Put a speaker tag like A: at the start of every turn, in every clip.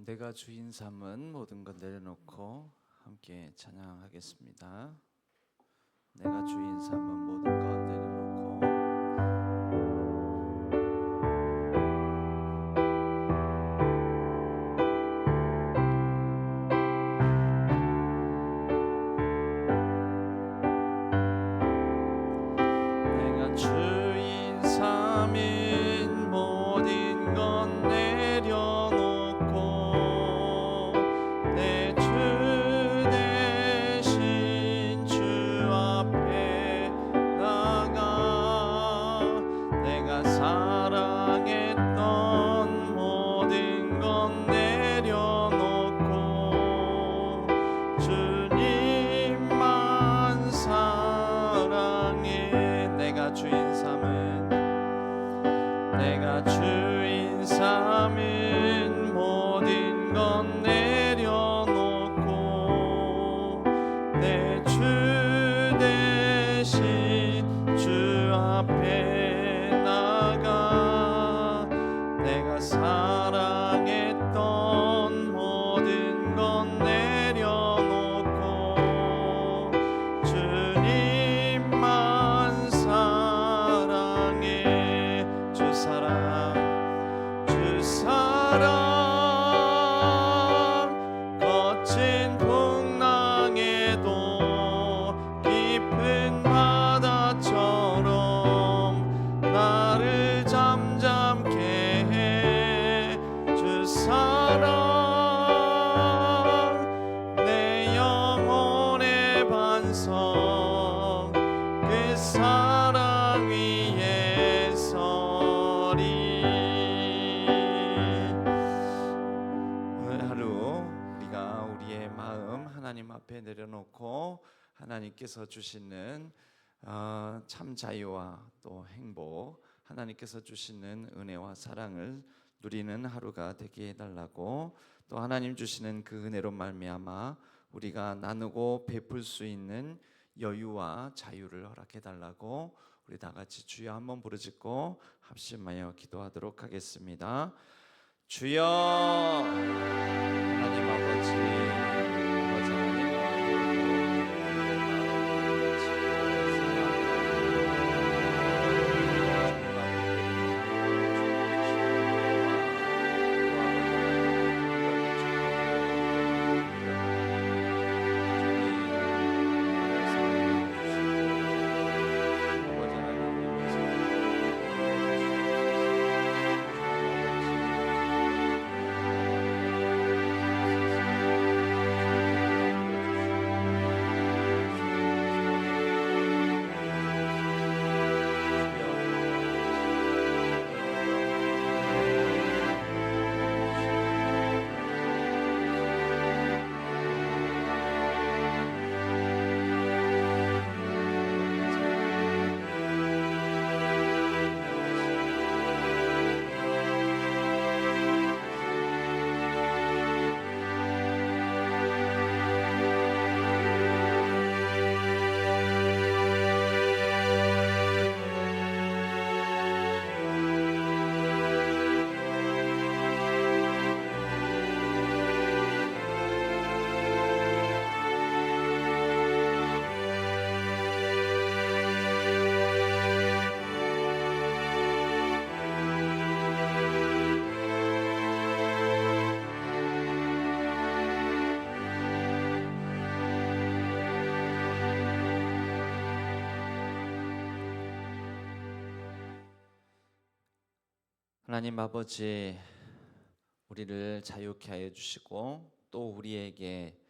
A: 내가 주인 삼은 모든 것 내려놓고 함께 찬양하겠습니다. 내가 주인 삼은 모든 것 내려놓고 내가 주인 삼인 모든 것 내려놓고 내 주 대신 주 앞에 나가 내가 사랑했던 모든 것 내려놓고 주님만 사랑해. 내가 주인 삼은 모든 것 내려놓고 내 주 대신 주 앞에 나가 내가 사랑했던 모든 것 내려놓고 주님만 사랑해. 주 사랑 거친 풍랑에도 깊은 바다처럼 나를 잠잠케 해. 주 사랑 내 영혼의 반석 그 사랑 위에 서리. 오늘 하루 우리가 우리의 마음 하나님 앞에 내려놓고 하나님께서 주시는 참 자유와 또 행복, 하나님께서 주시는 은혜와 사랑을 누리는 하루가 되게 해달라고, 또 하나님 주시는 그 은혜로 말미암아 우리가 나누고 베풀 수 있는 여유와 자유를 허락해달라고 우리 다 같이 주여 한번 부르짖고 합심하여 기도하도록 하겠습니다. 주여. 하나님 아버지, 하나님 아버지, 우리를 자유케 하여 주시고 또 우리에게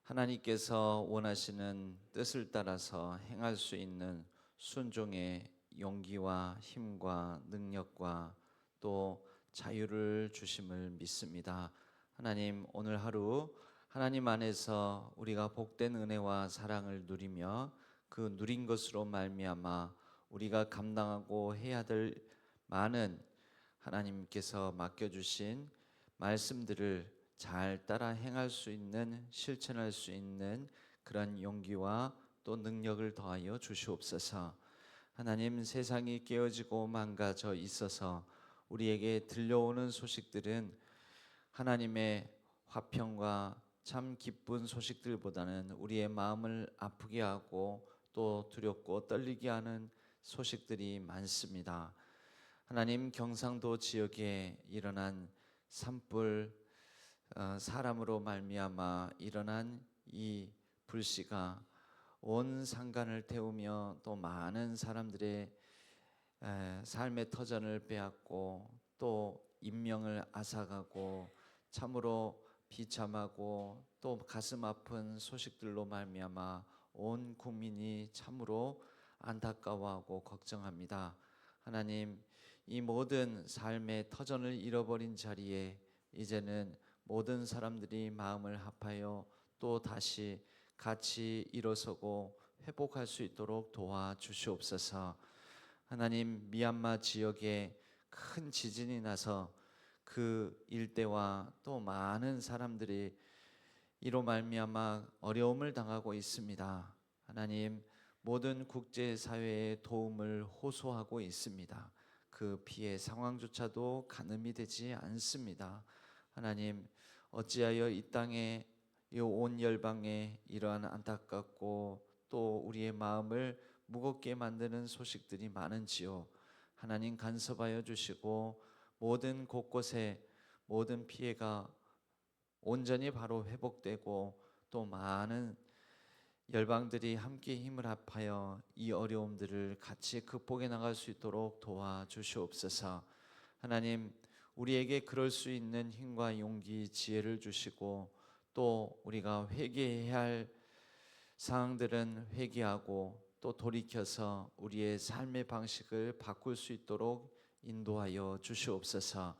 A: 하나님께서 원하시는 뜻을 따라서 행할 수 있는 순종의 용기와 힘과 능력과 또 자유를 주심을 믿습니다. 하나님, 오늘 하루 하나님 안에서 우리가 복된 은혜와 사랑을 누리며 그 누린 것으로 말미암아 우리가 감당하고 해야 될 많은 하나님께서 맡겨주신 말씀들을 잘 따라 행할 수 있는, 실천할 수 있는 그런 용기와 또 능력을 더하여 주시옵소서. 하나님, 세상이 깨어지고 망가져 있어서 우리에게 들려오는 소식들은 하나님의 화평과 참 기쁜 소식들보다는 우리의 마음을 아프게 하고 또 두렵고 떨리게 하는 소식들이 많습니다. 하나님, 경상도 지역에 일어난 산불, 사람으로 말미암아 일어난 이 불씨가 온 산간을 태우며 또 많은 사람들의 삶의 터전을 빼앗고 또 인명을 앗아가고 참으로 비참하고 또 가슴 아픈 소식들로 말미암아 온 국민이 참으로 안타까워하고 걱정합니다. 하나님, 이 모든 삶의 터전을 잃어버린 자리에 이제는 모든 사람들이 마음을 합하여 또 다시 같이 일어서고 회복할 수 있도록 도와주시옵소서. 하나님, 미얀마 지역에 큰 지진이 나서 그 일대와 또 많은 사람들이 이로 말미암아 어려움을 당하고 있습니다. 하나님, 모든 국제사회의 도움을 호소하고 있습니다. 그 피해 상황조차도 가늠이 되지 않습니다. 하나님, 어찌하여 이 땅에 이 온 열방에 이러한 안타깝고 또 우리의 마음을 무겁게 만드는 소식들이 많은지요. 하나님, 간섭하여 주시고 모든 곳곳에 모든 피해가 온전히 바로 회복되고 또 많은 열방들이 함께 힘을 합하여 이 어려움들을 같이 극복해 나갈 수 있도록 도와주시옵소서. 하나님, 우리에게 그럴 수 있는 힘과 용기, 지혜를 주시고 또 우리가 회개해야 할 상황들은 회개하고 또 돌이켜서 우리의 삶의 방식을 바꿀 수 있도록 인도하여 주시옵소서.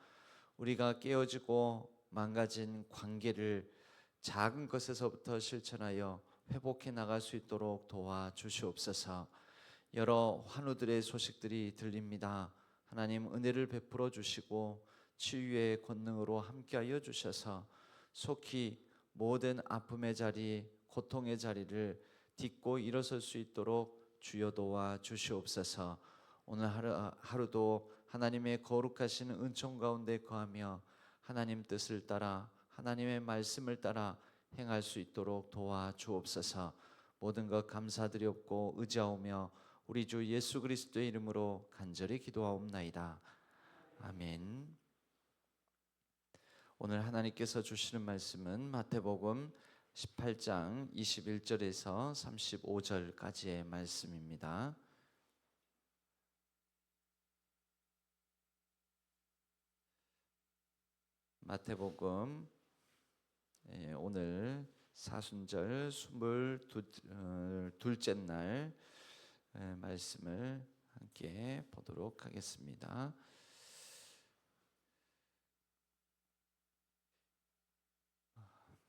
A: 우리가 깨어지고 망가진 관계를 작은 것에서부터 실천하여 회복해 나갈 수 있도록 도와주시옵소서. 여러 환우들의 소식들이 들립니다. 하나님, 은혜를 베풀어 주시고 치유의 권능으로 함께하여 주셔서 속히 모든 아픔의 자리, 고통의 자리를 딛고 일어설 수 있도록 주여 도와 주시옵소서. 오늘 하루도 하나님의 거룩하신 은총 가운데 거하며 하나님 뜻을 따라 하나님의 말씀을 따라 행할 수 있도록 도와주옵소서. 모든 것 감사드리옵고 의지하오며 우리 주 예수 그리스도의 이름으로 간절히 기도하옵나이다. 아멘. 오늘 하나님께서 주시는 말씀은 마태복음 18장 21절에서 35절까지의 말씀입니다. 마태복음 오늘 사순절 22둘째 날 말씀을 함께 보도록 하겠습니다.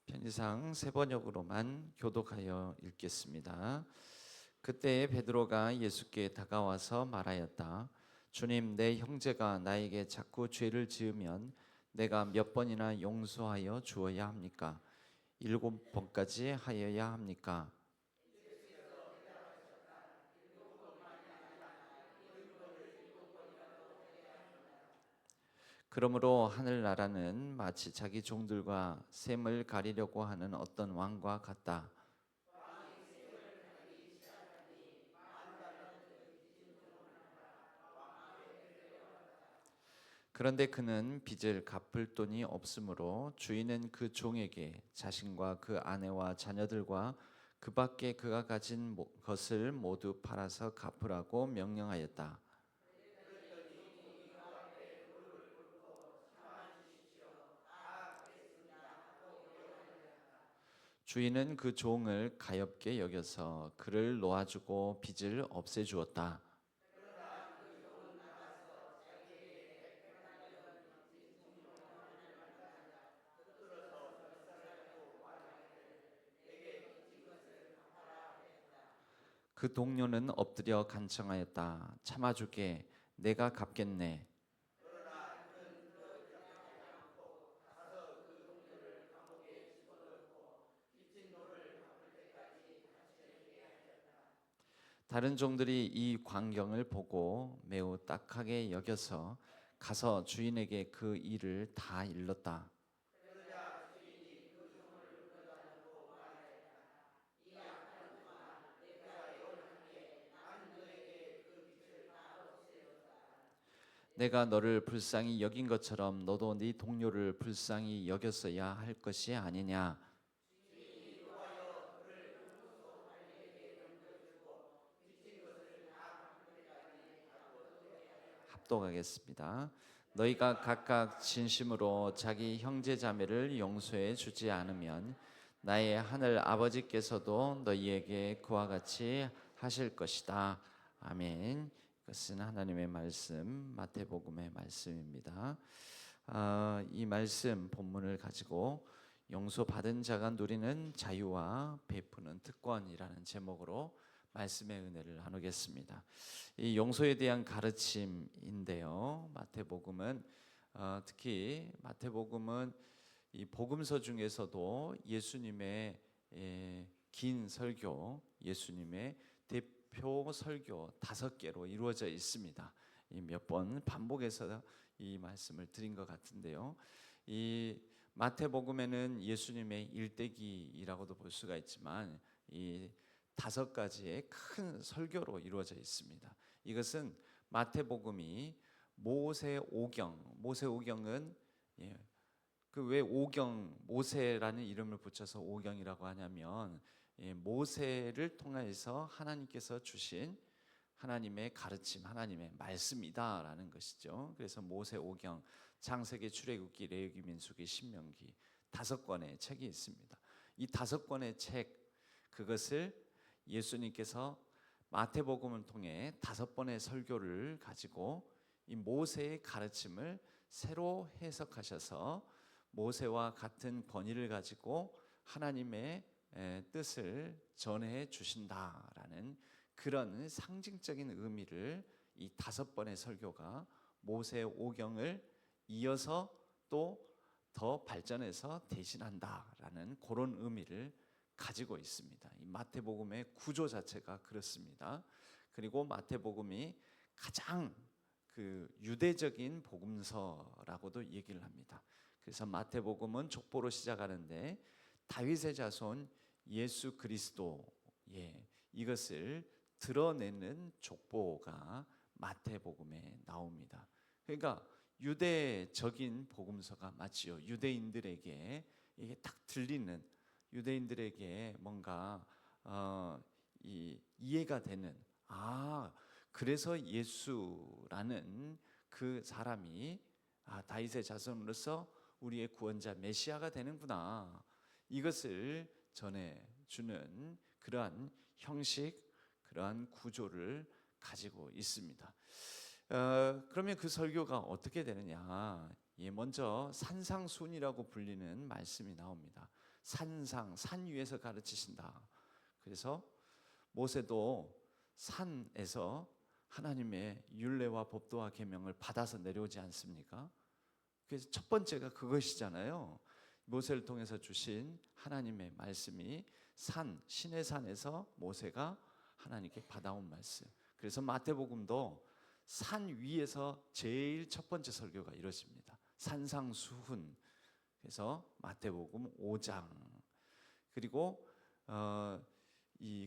A: 편지상 세 번역으로만 교독하여 읽겠습니다. 그때 베드로가 예수께 다가와서 말하였다. 주님, 내 형제가 나에게 자꾸 죄를 지으면 내가 몇 번이나 용서하여 주어야 합니까? 7번까지 하여야 합니까? 그러므로 하늘나라는 마치 자기 종들과 셈을 가리려고 하는 어떤 왕과 같다. 그런데 그는 빚을 갚을 돈이 없으므로 주인은 그 종에게 자신과 그 아내와 자녀들과 그 밖에 그가 가진 것을 모두 팔아서 갚으라고 명령하였다. 주인은 그 종을 가엾게 여겨서 그를 놓아주고 빚을 없애주었다. 그 동료는 엎드려 간청하였다. 참아주게, 내가 갚겠네. 다른 종들이 이 광경을 보고 매우 딱하게 여겨서 가서 주인에게 그 일을 다 일렀다. 내가 너를 불쌍히 여긴 것처럼 너도 네 동료를 불쌍히 여겼어야 할 것이 아니냐. 합독하겠습니다. 너희가 각각 진심으로 자기 형제 자매를 용서해 주지 않으면 나의 하늘 아버지께서도 너희에게 그와 같이 하실 것이다. 아멘. 이것은 하나님의 말씀, 마태복음의 말씀입니다. 이 말씀 본문을 가지고 용서받은 자가 누리는 자유와 베푸는 특권이라는 제목으로 말씀의 은혜를 나누겠습니다. 이 용서에 대한 가르침인데요. 마태복음은 특히 마태복음은 이 복음서 중에서도 예수님의 긴 설교, 예수님의 대표 설교 5개로 이루어져 있습니다. 몇 번 반복해서 이 말씀을 드린 것 같은데요. 이 마태복음에는 예수님의 일대기라고도 볼 수가 있지만 이 5가지의 큰 설교로 이루어져 있습니다. 이것은 마태복음이 모세오경은 그 왜 오경 모세라는 이름을 붙여서 오경이라고 하냐면 모세를 통해서 하나님께서 주신 하나님의 가르침, 하나님의 말씀이다라는 것이죠. 그래서 모세오경, 창세기, 출애굽기, 레위기, 민수기, 신명기 5권의 책이 있습니다. 이 5권의 책 그것을 예수님께서 마태복음을 통해 5번의 설교를 가지고 이 모세의 가르침을 새로 해석하셔서 모세와 같은 권위를 가지고 하나님의 뜻을 전해 주신다라는 그런 상징적인 의미를 이 5번의 설교가 모세오경을 이어서 또 더 발전해서 대신한다라는 그런 의미를 가지고 있습니다. 이 마태복음의 구조 자체가 그렇습니다. 그리고 마태복음이 가장 그 유대적인 복음서라고도 얘기를 합니다. 그래서 마태복음은 족보로 시작하는데 다윗의 자손 예수 그리스도 이것을 드러내는 족보가 마태복음에 나옵니다. 그러니까 유대적인 복음서가 맞지요. 유대인들에게 이게 딱 들리는, 유대인들에게 뭔가 이해가 되는, 그래서 예수라는 그 사람이 다윗의 자손으로서 우리의 구원자 메시아가 되는구나, 이것을 전해주는 그러한 형식, 그러한 구조를 가지고 있습니다. 그러면 그 설교가 어떻게 되느냐? 먼저 산상순이라고 불리는 말씀이 나옵니다. 산 위에서 가르치신다. 그래서 모세도 산에서 하나님의 율례와 법도와 계명을 받아서 내려오지 않습니까? 그래서 첫 번째가 그것이잖아요. 모세를 통해서 주신 하나님의 말씀이 신의 산에서 모세가 하나님께 받아온 말씀. 그래서 마태복음도 산 위에서 제일 첫 번째 설교가 이루어집니다. 산상수훈. 그래서 마태복음 5장. 그리고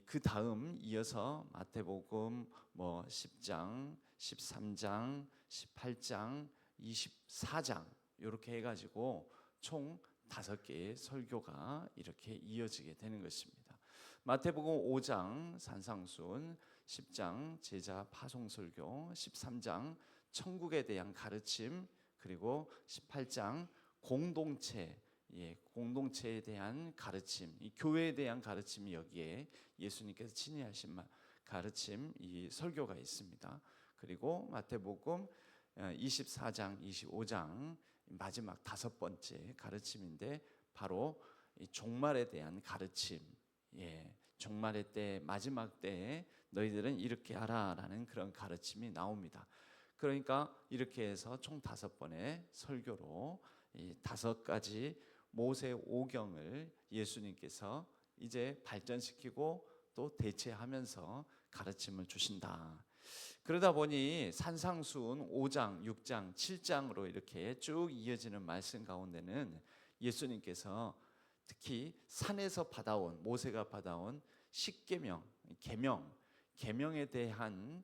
A: 그 다음 이어서 마태복음 10장, 13장, 18장, 24장 이렇게 해가지고 총 5개의 설교가 이렇게 이어지게 되는 것입니다. 마태복음 5장 산상순, 10장 제자 파송설교, 13장 천국에 대한 가르침, 그리고 18장 공동체에 대한 가르침, 이 교회에 대한 가르침이 여기에 예수님께서 친히 하신 가르침, 이 설교가 있습니다. 그리고 마태복음 24장, 25장 마지막 5번째 가르침인데 바로 이 종말에 대한 가르침, 종말의 때, 마지막 때에 너희들은 이렇게 하라라는 그런 가르침이 나옵니다. 그러니까 이렇게 해서 총 5번의 설교로 이 5가지 모세오경을 예수님께서 이제 발전시키고 또 대체하면서 가르침을 주신다. 그러다 보니 산상수훈 5장, 6장, 7장으로 이렇게 쭉 이어지는 말씀 가운데는 예수님께서 특히 산에서 모세가 받아온 십계명, 계명에 대한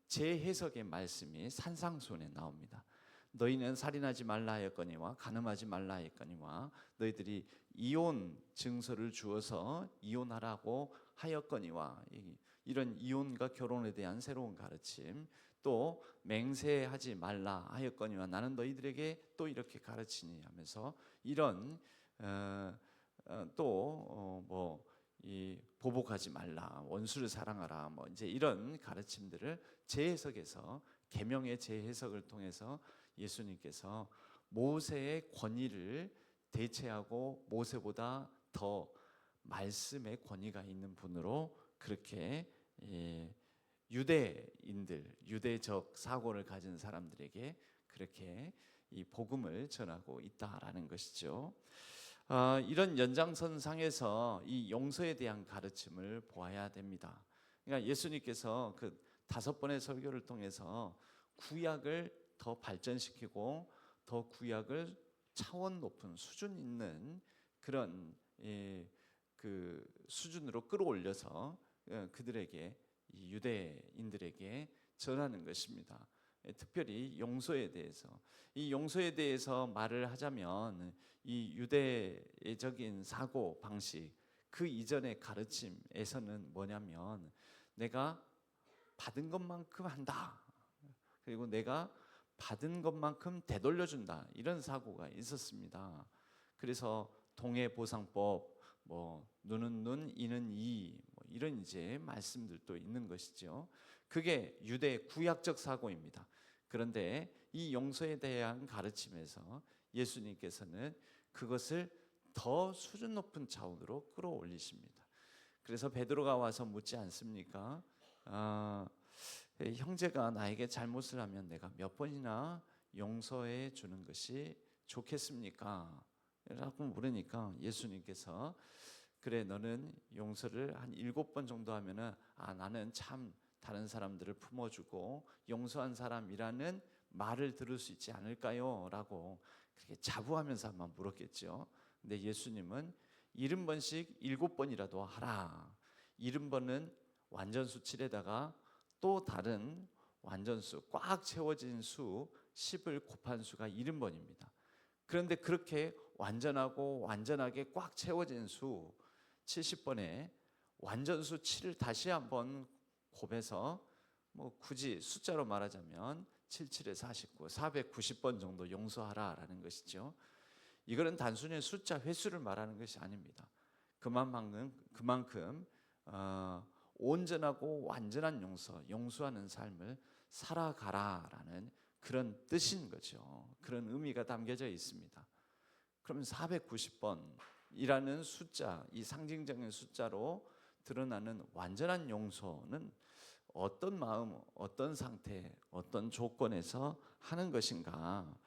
A: 재해석의 말씀이 산상수훈에 나옵니다. 너희는 살인하지 말라 하였거니와 간음하지 말라 하였거니와 너희들이 이혼 증서를 주어서 이혼하라고 하였거니와, 이런 이혼과 결혼에 대한 새로운 가르침, 또 맹세하지 말라 하였거니와 나는 너희들에게 또 이렇게 가르치니 하면서 이런 이 보복하지 말라, 원수를 사랑하라, 뭐 이제 이런 가르침들을 재해석해서, 계명의 재해석을 통해서 예수님께서 모세의 권위를 대체하고 모세보다 더 말씀의 권위가 있는 분으로 그렇게 유대인들, 유대적 사고를 가진 사람들에게 그렇게 이 복음을 전하고 있다라는 것이죠. 이런 연장선상에서 이 용서에 대한 가르침을 보아야 됩니다. 그러니까 예수님께서 그 5번의 설교를 통해서 구약을 더 발전시키고 더 구약을 차원 높은 수준 있는 그런 그 수준으로 끌어올려서 그들에게, 이 유대인들에게 전하는 것입니다. 특별히 용서에 대해서, 이 용서에 대해서 말을 하자면 이 유대적인 사고 방식, 그 이전의 가르침에서는 뭐냐면 내가 받은 것만큼 한다, 그리고 내가 받은 것만큼 되돌려준다, 이런 사고가 있었습니다. 그래서 동해보상법, 뭐 눈은 눈, 이는 이, 뭐 이런 이제 말씀들도 있는 것이죠. 그게 유대 구약적 사고입니다. 그런데 이 용서에 대한 가르침에서 예수님께서는 그것을 더 수준 높은 차원으로 끌어올리십니다. 그래서 베드로가 와서 묻지 않습니까? 형제가 나에게 잘못을 하면 내가 몇 번이나 용서해 주는 것이 좋겠습니까? 라고 물으니까 예수님께서, 그래 너는 용서를 한 7번 정도 하면은 나는 참 다른 사람들을 품어주고 용서한 사람이라는 말을 들을 수 있지 않을까요? 라고 그렇게 자부하면서 아마 물었겠죠. 근데 예수님은 70번씩 7번이라도 하라. 70번은 완전수 7에다가 또 다른 완전수, 꽉 채워진 수 10을 곱한 수가 70번입니다. 그런데 그렇게 완전하고 완전하게 꽉 채워진 수 70번에 완전수 7을 다시 한번 곱해서, 뭐 굳이 숫자로 말하자면 77에 49, 490번 정도 용서하라라는 것이죠. 이거는 단순히 숫자 횟수를 말하는 것이 아닙니다. 그만큼 온전하고 완전한 용서하는 삶을 살아가라라는 그런 뜻인 거죠. 그런 의미가 담겨져 있습니다. 그러면 490번이라는 숫자, 이 상징적인 숫자로 드러나는 완전한 용서는 어떤 마음, 어떤 상태, 어떤 조건에서 하는 것인가?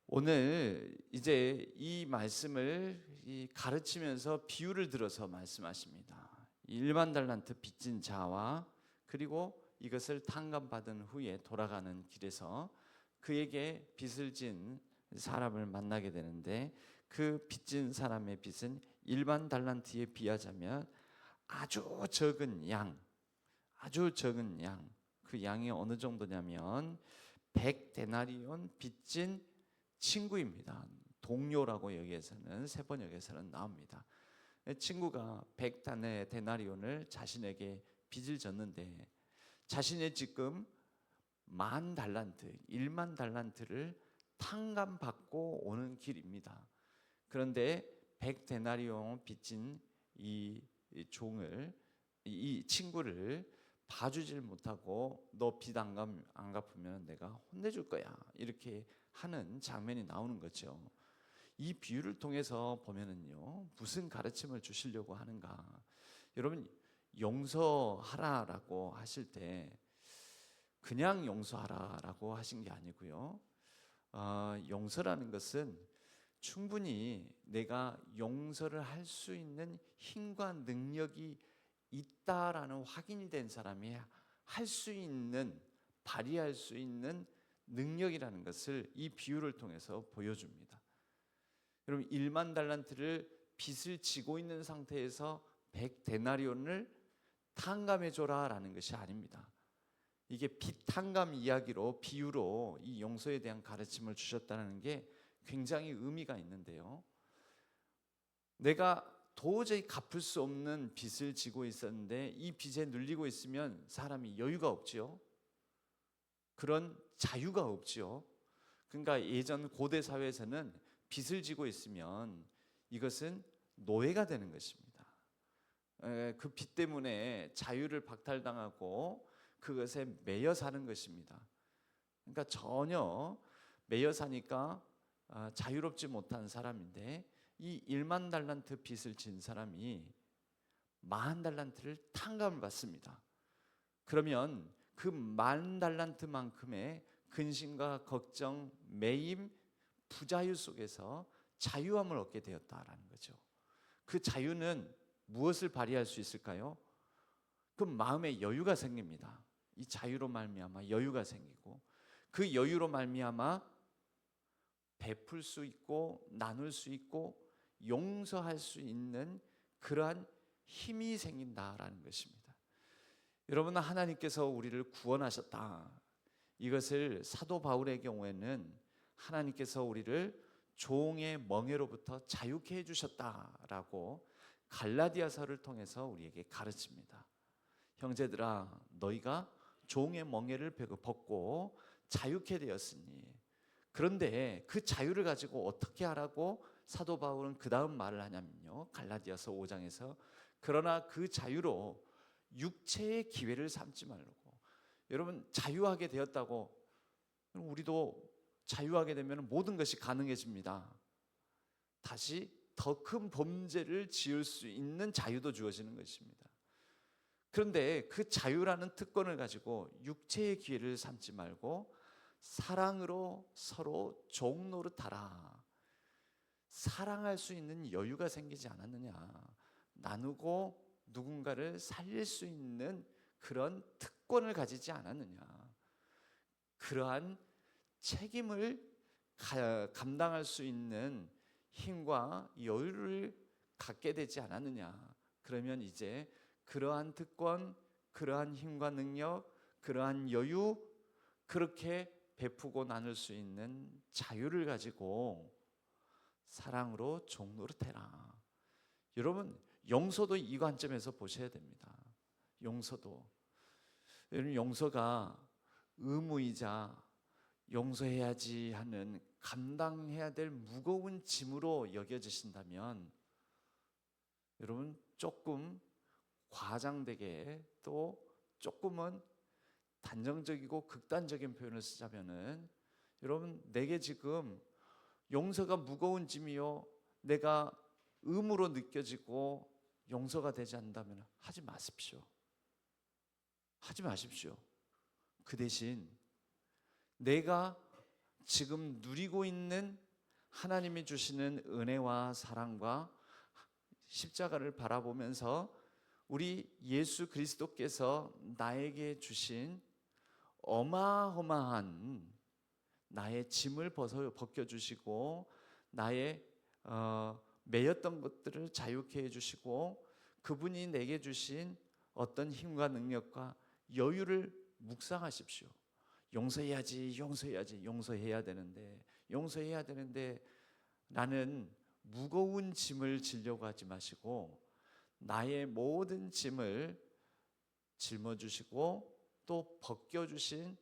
A: 오늘 이제 이 말씀을 가르치면서 비유를 들어서 말씀하십니다. 1만 달란트 빚진 자와, 그리고 이것을 탕감받은 후에 돌아가는 길에서 그에게 빚을 진 사람을 만나게 되는데, 그 빚진 사람의 빚은 1만 달란트에 비하자면 아주 적은 양, 그 양이 어느 정도냐면 100데나리온 빚진 친구입니다. 동료라고 여기에서는, 세번역에서는 나옵니다. 친구가 100데나리온을 자신에게 빚을 졌는데, 자신의 지금 10,000달란트, 1만 달란트를 탕감받고 오는 길입니다. 그런데 100데나리온 빚진 이 친구를 봐주질 못하고 너 빚 안 갚으면 내가 혼내줄 거야, 이렇게 하는 장면이 나오는 거죠. 이 비유를 통해서 보면은요, 무슨 가르침을 주시려고 하는가? 여러분, 용서하라라고 하실 때 그냥 용서하라라고 하신 게 아니고요. 용서라는 것은 충분히 내가 용서를 할 수 있는 힘과 능력이 있다라는 확인이 된 사람이 할 수 있는, 발휘할 수 있는 능력이라는 것을 이 비유를 통해서 보여줍니다. 여러분, 1만 달란트를 빚을 지고 있는 상태에서 100데나리온을 탕감해줘라 라는 것이 아닙니다. 이게 빚탕감 이야기로 비유로 이 용서에 대한 가르침을 주셨다는 게 굉장히 의미가 있는데요, 내가 도저히 갚을 수 없는 빚을 지고 있었는데 이 빚에 눌리고 있으면 사람이 여유가 없지요. 그런 자유가 없지요. 그러니까 예전 고대 사회에서는 빚을 지고 있으면 이것은 노예가 되는 것입니다. 그 빚 때문에 자유를 박탈당하고 그것에 매여 사는 것입니다. 그러니까 전혀 매여 사니까 자유롭지 못한 사람인데, 이 1만 달란트 빚을 진 사람이 10,000 달란트를 탕감을 받습니다. 그러면 그 10,000 달란트만큼의 근심과 걱정, 매임, 부자유 속에서 자유함을 얻게 되었다라는 거죠. 그 자유는 무엇을 발휘할 수 있을까요? 그 마음에 여유가 생깁니다. 이 자유로 말미암아 여유가 생기고, 그 여유로 말미암아 베풀 수 있고 나눌 수 있고 용서할 수 있는 그러한 힘이 생긴다라는 것입니다. 여러분, 하나님께서 우리를 구원하셨다. 이것을 사도 바울의 경우에는 하나님께서 우리를 종의 멍에로부터 자유케 해주셨다라고 갈라디아서를 통해서 우리에게 가르칩니다. 형제들아, 너희가 종의 멍에를 벗고 자유케 되었으니. 그런데 그 자유를 가지고 어떻게 하라고 사도 바울은 그 다음 말을 하냐면요, 갈라디아서 5장에서 그러나 그 자유로 육체의 기회를 삼지 말라고. 여러분, 자유하게 되었다고 우리도 자유하게 되면 모든 것이 가능해집니다. 다시 더 큰 범죄를 지을 수 있는 자유도 주어지는 것입니다. 그런데 그 자유라는 특권을 가지고 육체의 기회를 삼지 말고 사랑으로 서로 종 노릇하라. 사랑할 수 있는 여유가 생기지 않았느냐? 나누고 누군가를 살릴 수 있는 그런 특권을 가지지 않았느냐? 그러한 책임을 감당할 수 있는 힘과 여유를 갖게 되지 않았느냐? 그러면 이제 그러한 특권, 그러한 힘과 능력, 그러한 여유, 그렇게 베푸고 나눌 수 있는 자유를 가지고 사랑으로 종노릇해라. 여러분, 용서도 이 관점에서 보셔야 됩니다. 용서도, 여러분, 용서가 의무이자 용서해야지 하는 감당해야 될 무거운 짐으로 여겨지신다면 여러분, 조금 과장되게 또 조금은 단정적이고 극단적인 표현을 쓰자면은, 여러분, 내게 지금 용서가 무거운 짐이요, 내가 의무로 느껴지고 용서가 되지 않는다면 하지 마십시오. 하지 마십시오. 그 대신 내가 지금 누리고 있는 하나님이 주시는 은혜와 사랑과 십자가를 바라보면서 우리 예수 그리스도께서 나에게 주신 어마어마한 나의 짐을 벗겨주시고 나의 매였던 것들을 자유케 해주시고 그분이 내게 주신 어떤 힘과 능력과 여유를 묵상하십시오. 용서해야지, 용서해야지, 용서해야 되는데 라는 무거운 짐을 지려고 하지 마시고 나의 모든 짐을 짊어주시고 또 벗겨주신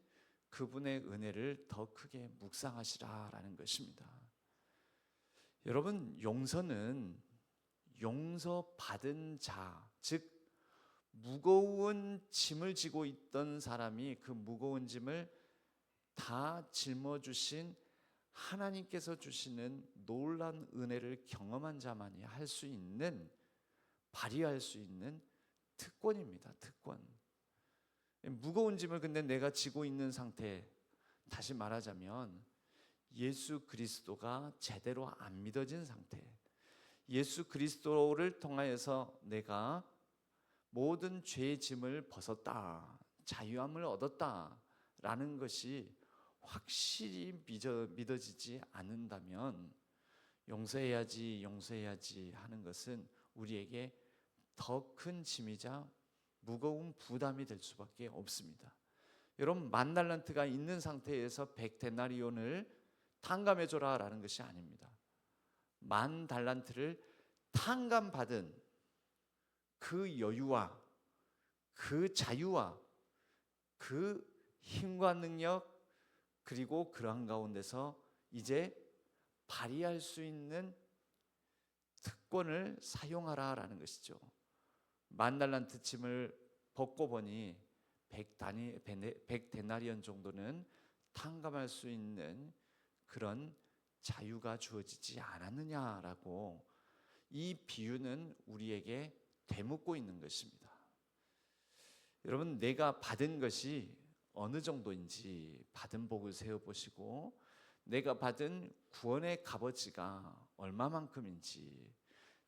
A: 그분의 은혜를 더 크게 묵상하시라라는 것입니다. 여러분, 용서는 용서받은 자, 즉 무거운 짐을 지고 있던 사람이 그 무거운 짐을 다 짊어주신 하나님께서 주시는 놀라운 은혜를 경험한 자만이 할 수 있는, 발휘할 수 있는 특권입니다. 특권. 무거운 짐을 근데 내가 지고 있는 상태, 다시 말하자면 예수 그리스도가 제대로 안 믿어진 상태, 예수 그리스도를 통하여서 내가 모든 죄의 짐을 벗었다, 자유함을 얻었다 라는 것이 확실히 믿어지지 않는다면 용서해야지 하는 것은 우리에게 더 큰 짐이자 무거운 부담이 될 수밖에 없습니다. 여러분, 10,000달란트가 있는 상태에서 100데나리온을 탕감해 줘라라는 것이 아닙니다. 10,000달란트를 탕감받은 그 여유와 그 자유와 그 힘과 능력, 그리고 그러한 가운데서 이제 발휘할 수 있는 특권을 사용하라라는 것이죠. 10,000달란트 짐을 벗고 보니 100데나리온 정도는 탕감할 수 있는 그런 자유가 주어지지 않았느냐라고 이 비유는 우리에게 되묻고 있는 것입니다. 여러분, 내가 받은 것이 어느 정도인지 받은 복을 세어보시고, 내가 받은 구원의 값어치가 얼마만큼인지,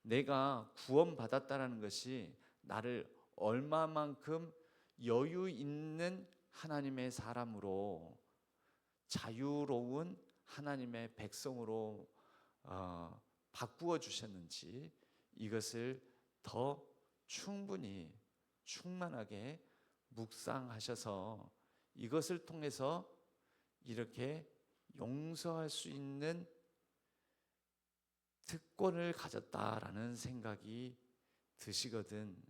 A: 내가 구원받았다는 것이 나를 얼마만큼 여유 있는 하나님의 사람으로, 자유로운 하나님의 백성으로 바꾸어 주셨는지, 이것을 더 충분히 충만하게 묵상하셔서 이것을 통해서 이렇게 용서할 수 있는 특권을 가졌다라는 생각이 드시거든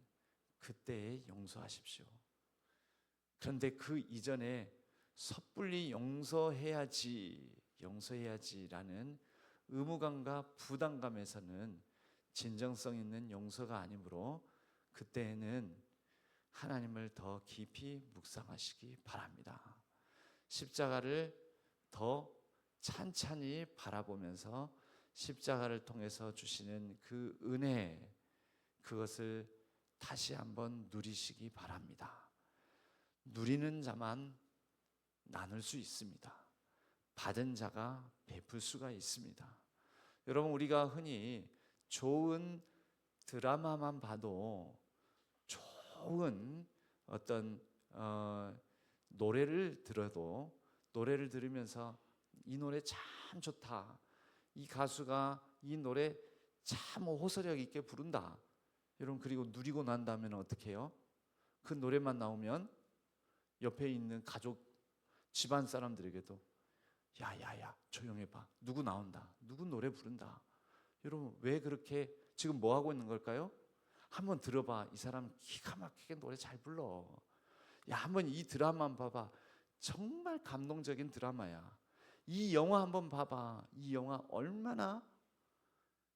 A: 그때에 용서하십시오. 그런데 그 이전에 섣불리 용서해야지라는 의무감과 부담감에서는 진정성 있는 용서가 아니므로 그때에는 하나님을 더 깊이 묵상하시기 바랍니다. 십자가를 더 찬찬히 바라보면서 십자가를 통해서 주시는 그 은혜, 그것을 다시 한번 누리시기 바랍니다. 누리는 자만 나눌 수 있습니다. 받은 자가 베풀 수가 있습니다. 여러분, 우리가 흔히 좋은 드라마만 봐도, 좋은 어떤 노래를 들어도, 노래를 들으면서 이 노래 참 좋다, 이 가수가 이 노래 참 호소력 있게 부른다, 여러분, 그리고 누리고 난 다음에는 어떻게 해요? 그 노래만 나오면 옆에 있는 가족, 집안 사람들에게도 야야야 조용해봐, 누구 나온다, 누구 노래 부른다. 여러분, 왜 그렇게, 지금 뭐 하고 있는 걸까요? 한번 들어봐, 이 사람 기가 막히게 노래 잘 불러. 야, 한번 이 드라마 봐봐, 정말 감동적인 드라마야. 이 영화 한번 봐봐, 이 영화 얼마나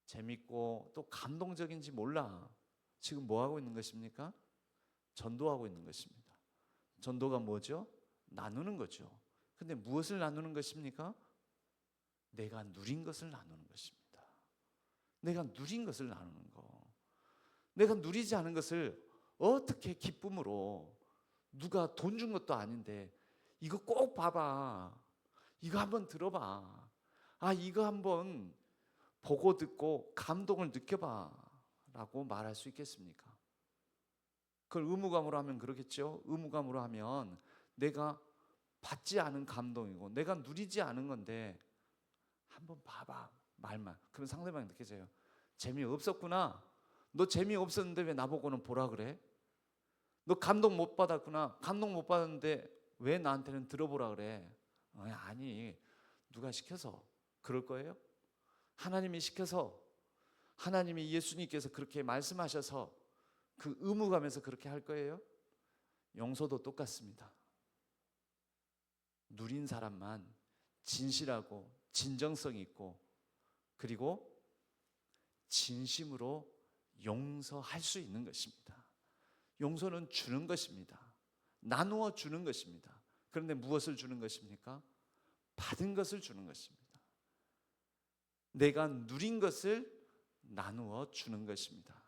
A: 재밌고 또 감동적인지 몰라. 지금 뭐 하고 있는 것입니까? 전도하고 있는 것입니다. 전도가 뭐죠? 나누는 거죠. 근데 무엇을 나누는 것입니까? 내가 누린 것을 나누는 것입니다. 내가 누린 것을 나누는 거. 내가 누리지 않은 것을 어떻게 기쁨으로, 누가 돈 준 것도 아닌데 이거 꼭 봐봐, 이거 한번 들어봐, 이거 한번 보고 듣고 감동을 느껴봐 라고 말할 수 있겠습니까? 그걸 의무감으로 하면 그러겠죠. 의무감으로 하면 내가 받지 않은 감동이고 내가 누리지 않은 건데 한번 봐봐, 말만. 그러면 상대방이 느껴져요. 재미없었구나. 너 재미없었는데 왜 나보고는 보라 그래? 너 감동 못 받았구나. 감동 못 받았는데 왜 나한테는 들어보라 그래? 아니, 누가 시켜서 그럴 거예요? 하나님이 시켜서, 하나님이, 예수님께서 그렇게 말씀하셔서 그 의무감에서 그렇게 할 거예요? 용서도 똑같습니다. 누린 사람만 진실하고 진정성 있고 그리고 진심으로 용서할 수 있는 것입니다. 용서는 주는 것입니다. 나누어 주는 것입니다. 그런데 무엇을 주는 것입니까? 받은 것을 주는 것입니다. 내가 누린 것을 나누어 주는 것입니다.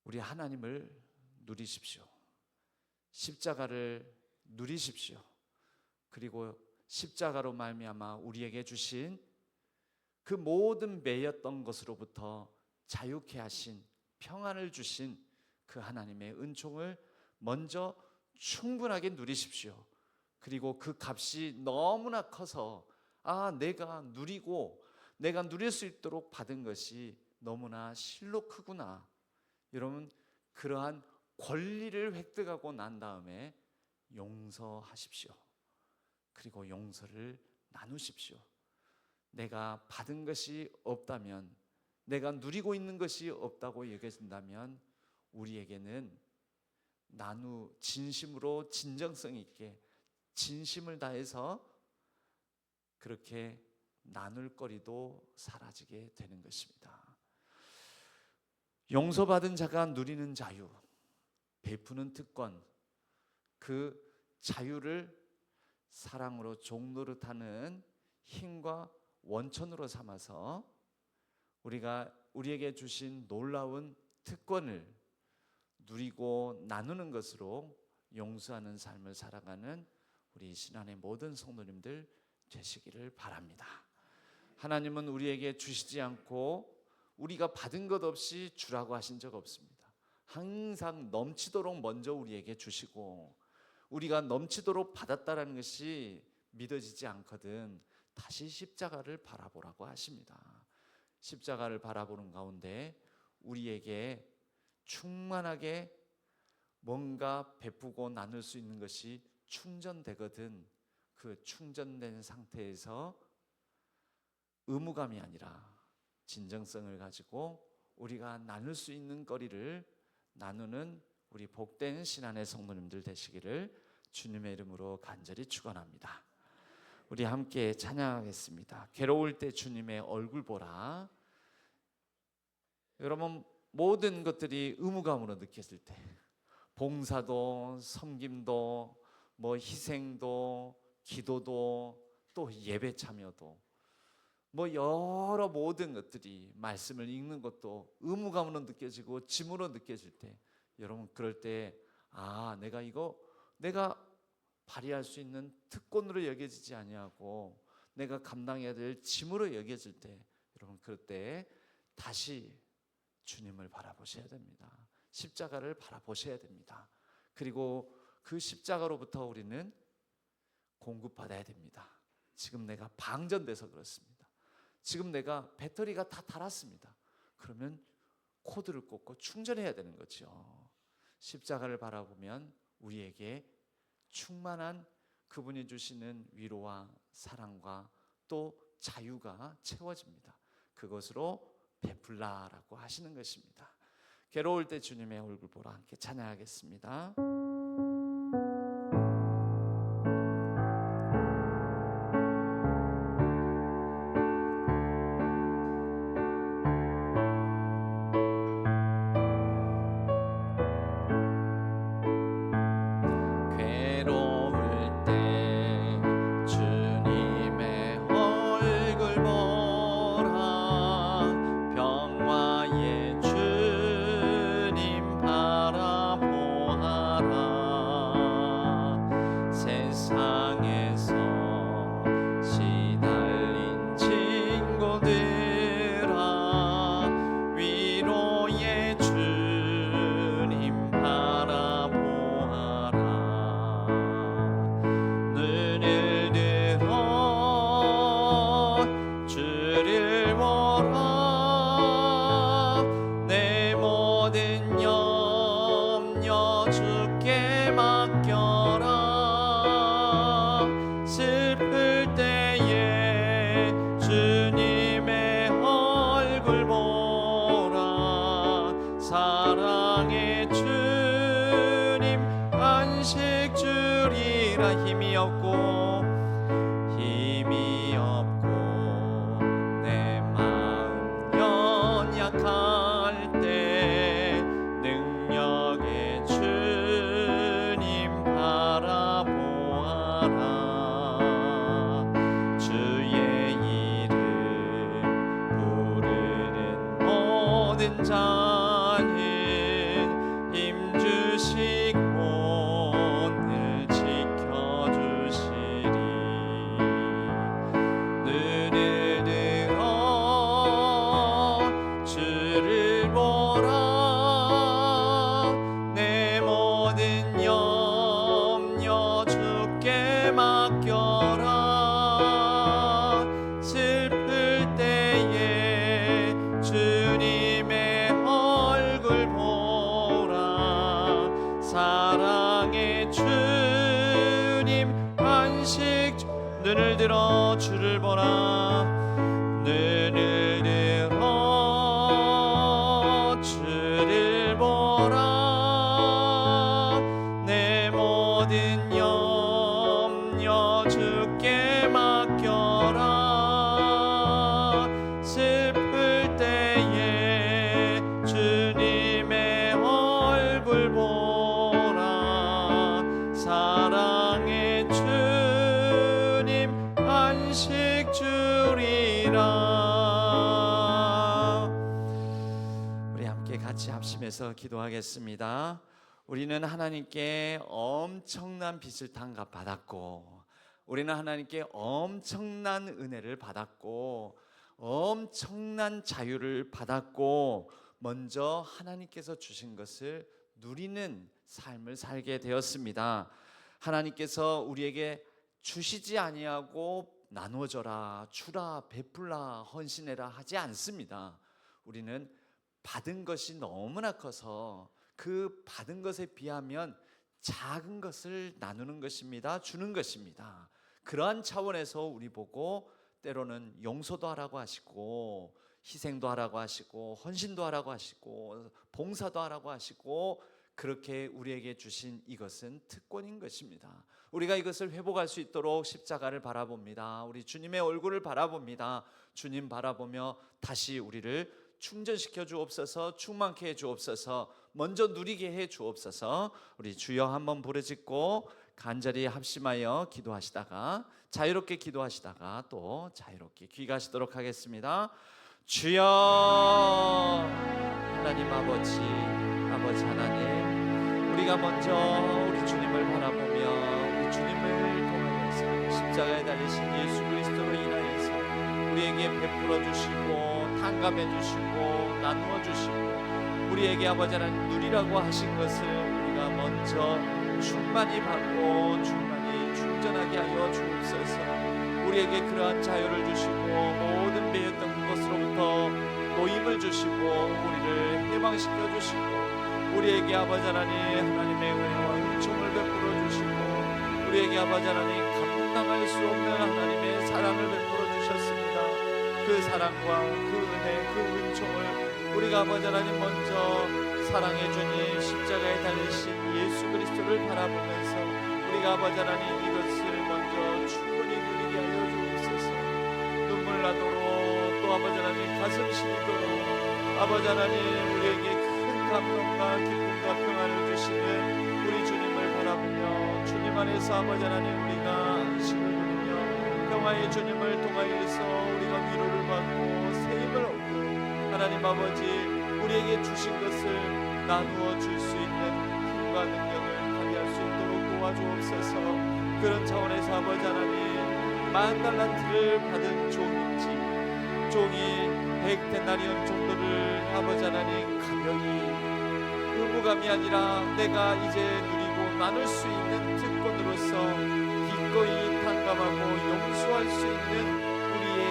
A: 우리 하나님을 누리십시오. 십자가를 누리십시오. 그리고 십자가로 말미암아 우리에게 주신 그 모든 매였던 것으로부터 자유케 하신, 평안을 주신 그 하나님의 은총을 먼저 충분하게 누리십시오. 그리고 그 값이 너무나 커서 내가 누리고 내가 누릴 수 있도록 받은 것이 너무나 실로 크구나. 여러분, 그러한
B: 권리를 획득하고 난 다음에 용서하십시오. 그리고 용서를 나누십시오. 내가 받은 것이 없다면, 내가 누리고 있는 것이 없다고 여겨진다면 우리에게는 진심으로 진정성 있게 진심을 다해서 그렇게 나눌 거리도 사라지게 되는 것입니다. 용서받은 자가 누리는 자유, 베푸는 특권, 그 자유를 사랑으로 종노릇하는 힘과 원천으로 삼아서 우리에게 주신 놀라운 특권을 누리고 나누는 것으로 용서하는 삶을 살아가는 우리 신안의 모든 성도님들 되시기를 바랍니다. 하나님은 우리에게 주시지 않고 우리가 받은 것 없이 주라고 하신 적 없습니다. 항상 넘치도록 먼저 우리에게 주시고, 우리가 넘치도록 받았다라는 것이 믿어지지 않거든 다시 십자가를 바라보라고 하십니다. 십자가를 바라보는 가운데 우리에게 충만하게 뭔가 베푸고 나눌 수 있는 것이 충전되거든, 그 충전된 상태에서 의무감이 아니라 진정성을 가지고 우리가 나눌 수 있는 거리를 나누는 우리 복된 신안의 성도님들 되시기를 주님의 이름으로 간절히 축원합니다. 우리 함께 찬양하겠습니다. 괴로울 때 주님의 얼굴 보라. 여러분, 모든 것들이 의무감으로 느껴질 때, 봉사도 섬김도 희생도 기도도 또 예배 참여도 여러 모든 것들이, 말씀을 읽는 것도 의무감으로 느껴지고 짐으로 느껴질 때, 여러분 그럴 때 내가 발휘할 수 있는 특권으로 여겨지지 아니하고 내가 감당해야 될 짐으로 여겨질 때, 여러분 그럴 때 다시 주님을 바라보셔야 됩니다. 십자가를 바라보셔야 됩니다. 그리고 그 십자가로부터 우리는 공급받아야 됩니다. 지금 내가 방전돼서 그렇습니다. 지금 내가 배터리가 다 닳았습니다. 그러면 코드를 꽂고 충전해야 되는 거죠. 십자가를 바라보면 우리에게 충만한 그분이 주시는 위로와 사랑과 또 자유가 채워집니다. 그것으로 베풀라라고 하시는 것입니다. 괴로울 때 주님의 얼굴 보라. 함께 찬양하겠습니다.
A: 사랑의 주님 안식 주리라. 힘이 없고 내 마음 연약할 때 능력의 주님 바라보아라. 주의 이름 부르는 모든 자는 힘주시고 늘 지켜주시리. 눈을 들어 주를 보라. 내 모든 염려 주께 맡겨라. 슬플 때에 주님의 얼굴 보라. 눈을 들어 주를 보라. 눈을 들어 주를 보라. 내 모든 염려 주께 맡겨라. 슬플 때에 주님의 얼굴 보라. 사랑의 주님 안식 주리라. 우리 함께 같이 합심해서 기도하겠습니다. 우리는 하나님께 엄청난 빚을 탕감받았고, 우리는 하나님께 엄청난 은혜를 받았고, 엄청난 자유를 받았고, 먼저 하나님께서 주신 것을 누리는 삶을 살게 되었습니다. 하나님께서 우리에게 주시지 아니하고 나누어져라, 주라, 베풀라, 헌신해라 하지 않습니다. 우리는 받은 것이 너무나 커서 그 받은 것에 비하면 작은 것을 나누는 것입니다. 주는 것입니다. 그러한 차원에서 우리 보고 때로는 용서도 하라고 하시고, 희생도 하라고 하시고, 헌신도 하라고 하시고, 봉사도 하라고 하시고, 그렇게 우리에게 주신 이것은 특권인 것입니다. 우리가 이것을 회복할 수 있도록 십자가를 바라봅니다. 우리 주님의 얼굴을 바라봅니다. 주님 바라보며 다시 우리를 충전시켜 주옵소서, 충만케 해 주옵소서, 먼저 누리게 해 주옵소서. 우리 주여 한번 부르짖고 간절히 합심하여 기도하시다가, 자유롭게 기도하시다가 또 자유롭게 귀가하시도록 하겠습니다. 주여, 하나님 아버지 하나님, 우리가 먼저 우리 주님을 바라보며 우리 주님을 통하여서 십자가에 달리신 예수 그리스도로 인하여서 우리에게 베풀어 주시고 탕감해 주시고 나누어 주시고 우리에게 아버지 하나님 누리라고 하신 것을 우리가 먼저 충만히 받고 충만히 충전하게 하여 주옵소서. 우리에게 그러한 자유를 주시고 모든 매였던 것으로부터 노임을 주시고 우리를 해방시켜 주시고 우리에게 아버지 하나님의 은혜와 은총을 베풀어 주시고 우리에게 아버지 하나님 감당할 수 없는 하나님의 사랑을 베풀어 주셨습니다. 그 사랑과 그 은혜, 그 은총을 우리가 아버지 하나님 먼저 사랑해 주님 십자가에 달리신 예수 그리스도를 바라보면서 우리가 아버지 하나님 이것을 먼저 충분히 누리게 하여 주옵소서. 눈물 나도록 또 아버지 하나님 가슴 시리도록 아버지 하나님 우리에게 큰 감동과 기쁨과 평안을 주시는 우리 주님을 바라보며 주님 안에서 아버지 하나님 우리가 안식을 누리며 평화의 주님을 통하여서 우리가 위로를 받고 세임을 얻고 하나님 아버지 우리에게 주신 것을 나누어 줄 수 있는 힘과 능력을 발휘할 수 있도록 도와주옵소서. 그런 차원에서 아버지 하나님 10,000달란트를 받은 종인지 종이 100데나리온 정도를 아버지 하나님 가벼이 의무감이 아니라 내가 이제 누리고 나눌 수 있는 특권으로서 기꺼이 탕감하고 용서할 수 있는 우리의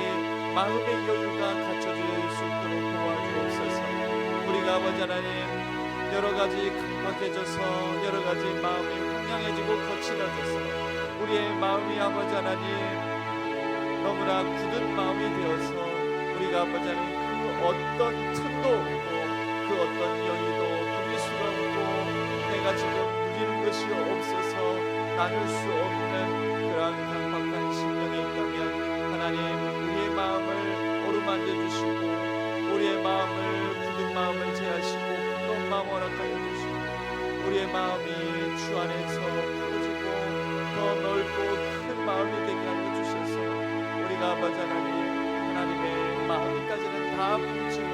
A: 마음의 여유가 갖춰질 수 있도록 도와주옵소서. 우리가 아버지 하나님 여러가지 강박해져서 여러가지 마음이 황량해지고 거칠어져서 우리의 마음이 아버지 하나님 너무나 굳은 마음이 되어서 우리가 아버지 하나님 그 어떤 틈도 없고 그 어떤 여유도 누릴 수가 없고 내가 지금 누리는 것이 없어서 나눌 수 없는 그러한 강박한 심령이 있다면 하나님 우리의 마음을 어루만져 주시고 우리의 마음을 굳은 마음을 제하시고 부드러운 마음 허락하여 주시고 우리의 마음이 주 안에서 커지고 더 넓고 큰 마음이 되게 하여 주셔서 우리가 아버지 하나님의 마음까지는 다 뭉치고